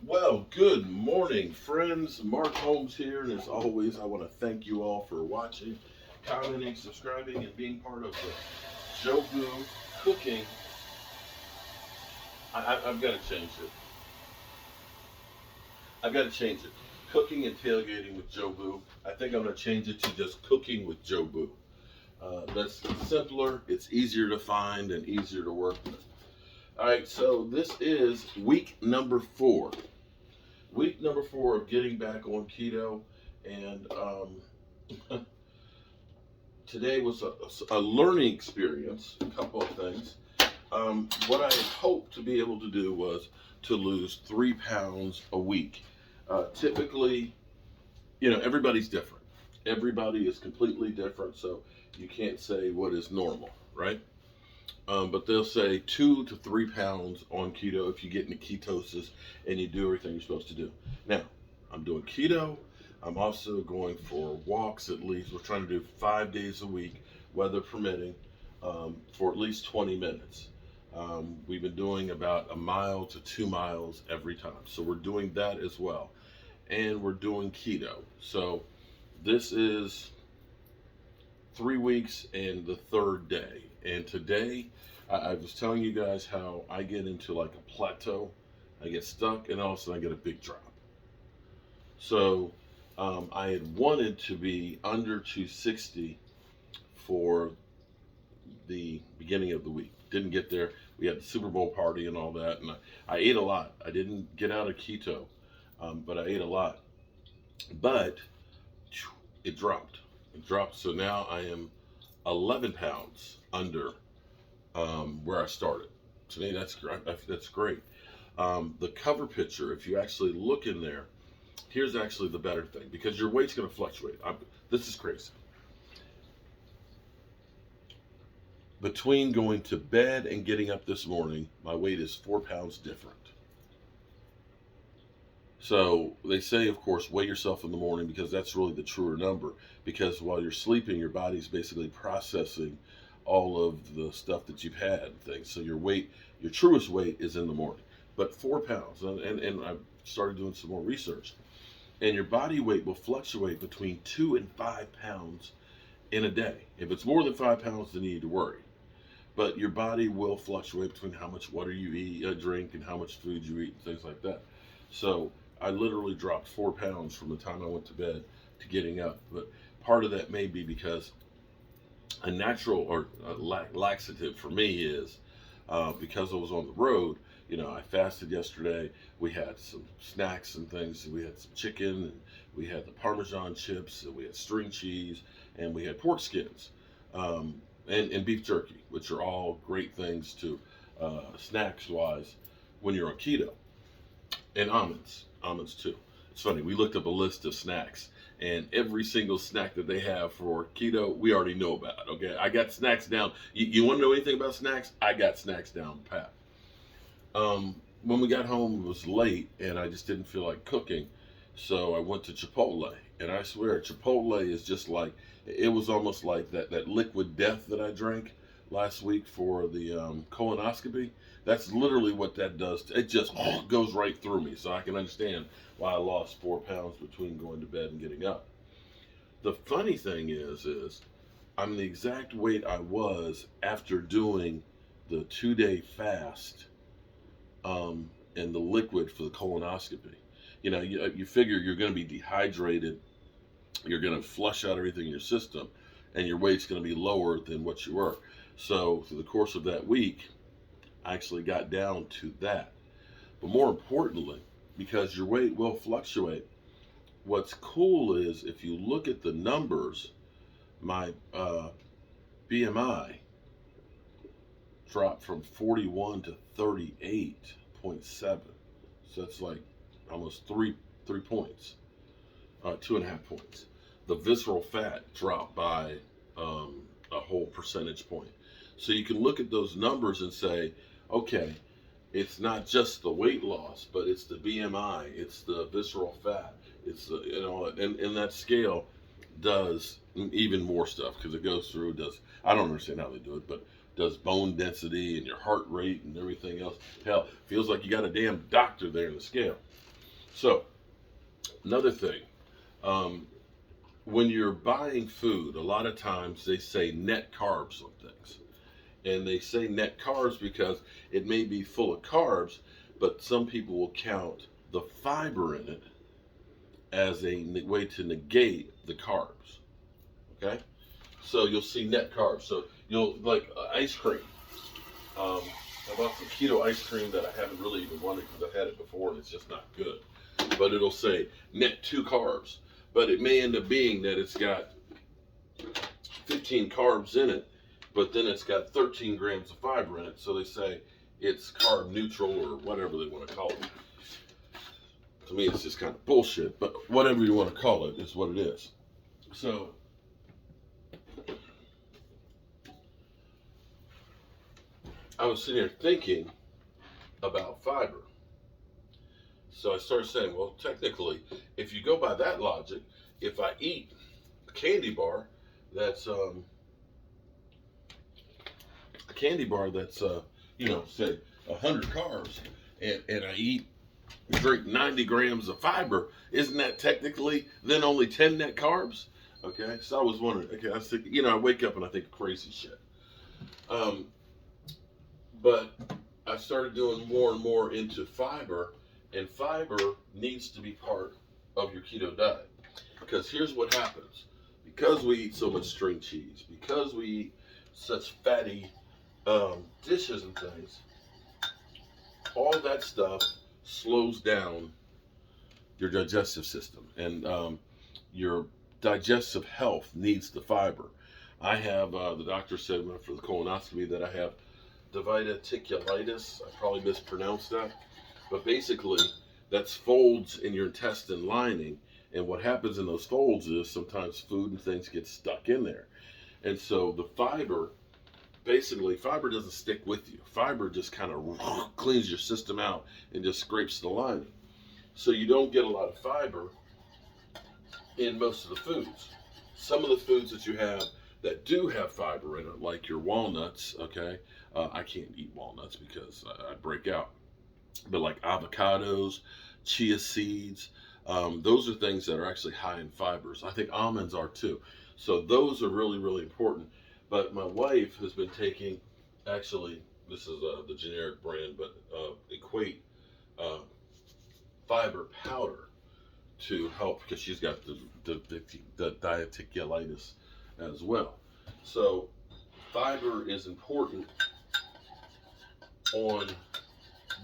Well, good morning, friends. Mark Holmes here, and as always, I want to thank you all for watching, commenting, subscribing, and being part of the Jobu cooking. I've got to change it. I've got to change it. Cooking and tailgating with Jobu. I think I'm going to change it to just cooking with Jobu. That's simpler, it's easier to find, and easier to work with. All right, so this is week number 4. Week number 4 of getting back on keto, and today was a learning experience. A couple of things. What I had hoped to be able to do was to lose 3 pounds a week. Typically, everybody's different. Everybody is completely different, so you can't say what is normal, right? But they'll say 2 to 3 pounds on keto if you get into ketosis and you do everything you're supposed to do. Now, I'm doing keto. I'm also going for walks at least. We're trying to do 5 days a week, weather permitting, for at least 20 minutes. We've been doing about a mile to 2 miles every time. So we're doing that as well. And we're doing keto. So this is 3 weeks and the third day. And today, I was telling you guys how I get into like a plateau. I get stuck, and all of a sudden I get a big drop. So I had wanted to be under 260 for the beginning of the week. Didn't get there. We had the Super Bowl party and all that, and I ate a lot. I didn't get out of keto, but I ate a lot. But it dropped. It dropped. So now I am 11 pounds under where I started. To me, that's great. That's great. The cover picture, if you actually look in there, here's actually the better thing because your weight's going to fluctuate. This is crazy. Between going to bed and getting up this morning, my weight is 4 pounds different. So they say, of course, weigh yourself in the morning because that's really the truer number. Because while you're sleeping, your body's basically processing all of the stuff that you've had and things. So your weight, your truest weight is in the morning. But 4 pounds, and I've started doing some more research, and your body weight will fluctuate between 2 and 5 pounds in a day. If it's more than 5 pounds, then you need to worry. But your body will fluctuate between how much water you eat, drink, and how much food you eat, and things like that. So I literally dropped 4 pounds from the time I went to bed to getting up. But part of that may be because a natural or a laxative for me is because I was on the road. I fasted yesterday. We had some snacks and things. We had some chicken, and we had the Parmesan chips, and we had string cheese, and we had pork skins, and beef jerky, which are all great things to snacks wise when you're on keto, and almonds too. It's funny. We looked up a list of snacks, and every single snack that they have for keto, we already know about. Okay, I got snacks down. You want to know anything about snacks? I got snacks down pat. When we got home, it was late, and I just didn't feel like cooking, so I went to Chipotle. And I swear, Chipotle is just like it was almost like that liquid death that I drank last week for the colonoscopy. That's literally what that does. It just goes right through me, so I can understand why I lost 4 pounds between going to bed and getting up. The funny thing is I'm the exact weight I was after doing the 2-day fast and the liquid for the colonoscopy. You figure you're going to be dehydrated, you're going to flush out everything in your system, and your weight's going to be lower than what you were. So through the course of that week, I actually got down to that. But more importantly, because your weight will fluctuate, what's cool is if you look at the numbers, my BMI dropped from 41 to 38.7. So that's like almost three points, 2.5 points. The visceral fat dropped by a whole percentage point. So you can look at those numbers and say, okay, it's not just the weight loss, but it's the BMI, it's the visceral fat, it's and that scale does even more stuff because it goes through, does, I don't understand how they do it, but does bone density and your heart rate and everything else. Hell, feels like you got a damn doctor there in the scale. So another thing, um, when you're buying food, a lot of times they say net carbs on things. And they say net carbs because it may be full of carbs, but some people will count the fiber in it as a way to negate the carbs. Okay? So you'll see net carbs. So you'll like ice cream. I bought some keto ice cream that I haven't really even wanted because I've had it before and it's just not good. But it'll say net 2 carbs. But it may end up being that it's got 15 carbs in it, but then it's got 13 grams of fiber in it. So they say it's carb neutral or whatever they want to call it. To me, it's just kind of bullshit, but whatever you want to call it is what it is. So I was sitting here thinking about fiber. So I started saying, well, technically, if you go by that logic, if I eat a candy bar that's say 100 carbs, and I drink 90 grams of fiber, isn't that technically then only 10 net carbs? Okay, so I was wondering. Okay, I was thinking, I wake up and I think of crazy shit. But I started doing more and more into fiber, and fiber needs to be part of your keto diet. Because here's what happens. Because we eat so much string cheese, because we eat such fatty dishes and things, all that stuff slows down your digestive system. And your digestive health needs the fiber. I have, the doctor said for the colonoscopy that I have diverticulitis. I probably mispronounced that. But basically, that's folds in your intestine lining. And what happens in those folds is sometimes food and things get stuck in there. And so the fiber, basically, fiber doesn't stick with you. Fiber just kind of cleans your system out and just scrapes the lining. So you don't get a lot of fiber in most of the foods. Some of the foods that you have that do have fiber in it, like your walnuts, okay? I can't eat walnuts because I break out. But like avocados, chia seeds, those are things that are actually high in fibers. I think almonds are too. So those are really, really important. But my wife has been taking, actually, this is the generic brand, but Equate fiber powder to help because she's got the diverticulitis as well. So fiber is important on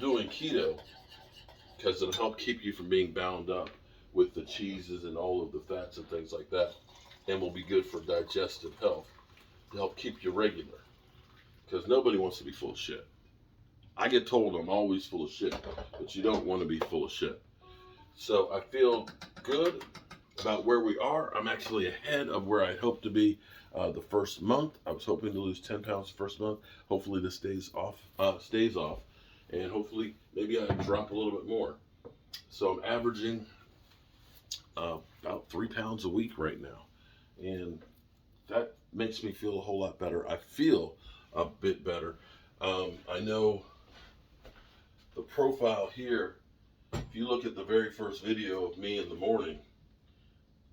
doing keto because it'll help keep you from being bound up with the cheeses and all of the fats and things like that, and will be good for digestive health to help keep you regular because nobody wants to be full of shit. I get told I'm always full of shit, but you don't want to be full of shit. So I feel good about where we are. I'm actually ahead of where I hoped to be the first month. I was hoping to lose 10 pounds the first month. Hopefully this stays off, and hopefully maybe I drop a little bit more. So I'm averaging about 3 pounds a week right now, and that makes me feel a whole lot better. I feel a bit better. I know the profile here, if you look at the very first video of me in the morning,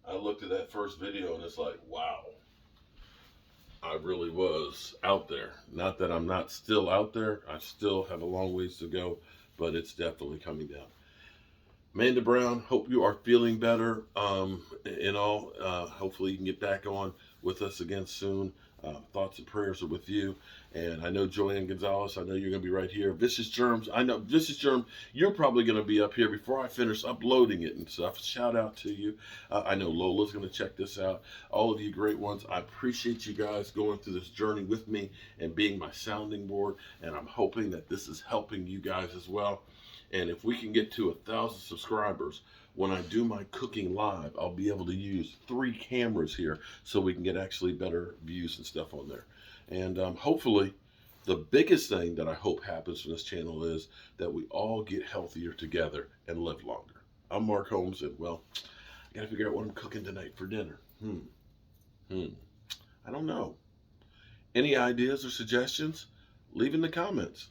I looked at that first video and it's like, wow, I really was out there. Not that I'm not still out there. I still have a long ways to go, but it's definitely coming down. Amanda Brown, hope you are feeling better. Hopefully you can get back on with us again soon. Thoughts and prayers are with you. And I know Joanne Gonzalez, I know you're going to be right here. Vicious Germs, I know Vicious Germ, you're probably going to be up here before I finish uploading it and stuff. Shout out to you. I know Lola's going to check this out. All of you great ones, I appreciate you guys going through this journey with me and being my sounding board. And I'm hoping that this is helping you guys as well. And if we can get to 1,000 subscribers, when I do my cooking live, I'll be able to use 3 cameras here so we can get actually better views and stuff on there. And hopefully, the biggest thing that I hope happens from this channel is that we all get healthier together and live longer. I'm Mark Holmes, and well, I gotta figure out what I'm cooking tonight for dinner. I don't know. Any ideas or suggestions? Leave in the comments.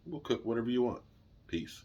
We'll cook whatever you want. Peace.